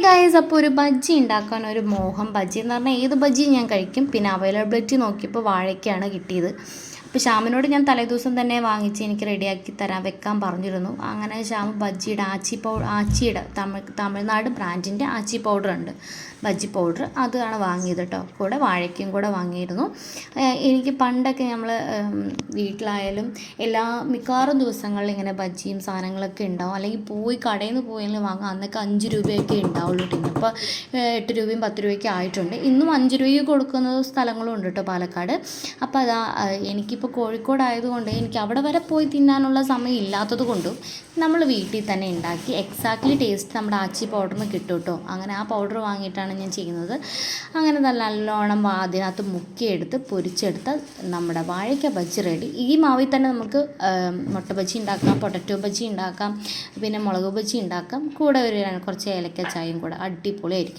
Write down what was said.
Guys, അപ്പോൾ ഒരു ബജ്ജി ഉണ്ടാക്കാൻ ഒരു മോഹം. ബജ്ജി എന്ന് പറഞ്ഞാൽ ഏത് ബജ്ജിയും ഞാൻ കഴിക്കും. പിന്നെ അവൈലബിലിറ്റി നോക്കിയപ്പോൾ വാഴയ്ക്കാണ് കിട്ടിയത്. അപ്പോൾ ശ്യാമിനോട് ഞാൻ തലേദിവസം തന്നെ വാങ്ങിച്ച് എനിക്ക് റെഡിയാക്കി വെക്കാൻ പറഞ്ഞിരുന്നു. അങ്ങനെ ശ്യാം ബജ്ജിയുടെ ആച്ചിയുടെ തമിഴ്നാട് ബ്രാൻഡിൻ്റെ ആച്ചി പൗഡർ ഉണ്ട്, ബജ്ജി പൗഡർ, അതാണ് വാങ്ങിയത് കേട്ടോ. കൂടെ വാഴയ്ക്കും കൂടെ വാങ്ങിയിരുന്നു. എനിക്ക് പണ്ടൊക്കെ നമ്മൾ വീട്ടിലായാലും മിക്കവാറും ദിവസങ്ങളിൽ ഇങ്ങനെ ബജ്ജിയും സാധനങ്ങളൊക്കെ ഉണ്ടാവും. അല്ലെങ്കിൽ കടയിൽ നിന്ന് പോയാലും വാങ്ങാം. അന്നൊക്കെ 5 രൂപയൊക്കെ ഉണ്ടാവുള്ളൂ ടീന്. ഇപ്പോൾ 8 രൂപയും 10 രൂപയൊക്കെ ആയിട്ടുണ്ട്. ഇന്നും 5 രൂപയ്ക്ക് കൊടുക്കുന്ന സ്ഥലങ്ങളും ഉണ്ട് കേട്ടോ പാലക്കാട്. അപ്പോൾ എനിക്കിപ്പോൾ കോഴിക്കോടായതുകൊണ്ട് എനിക്ക് അവിടെ വരെ പോയി തിന്നാനുള്ള സമയം ഇല്ലാത്തത് കൊണ്ടും നമ്മൾ വീട്ടിൽ തന്നെ ഉണ്ടാക്കി എക്സാക്ട്ലി ടേസ്റ്റ് നമ്മുടെ ആച്ചി പൗഡറിന് കിട്ടും കേട്ടോ. അങ്ങനെ ആ പൗഡർ വാങ്ങിയിട്ടാണ് ഞാൻ ചെയ്യുന്നത്. അങ്ങനെ നല്ലോണം അതിനകത്ത് മുക്കിയെടുത്ത് പൊരിച്ചെടുത്ത് നമ്മുടെ വാഴയ്ക്ക ബജ്ജി റെഡി. ഈ മാവിൽ തന്നെ നമുക്ക് മുട്ട ബജ്ജി ഉണ്ടാക്കാം, പൊട്ടറ്റോ ബജ്ജി ഉണ്ടാക്കാം, പിന്നെ മുളക് ബജ്ജി ഉണ്ടാക്കാം. കൂടെ കുറച്ച് ഏലക്ക ചായയും കൂടെ അടിപൊളിയായിരിക്കും.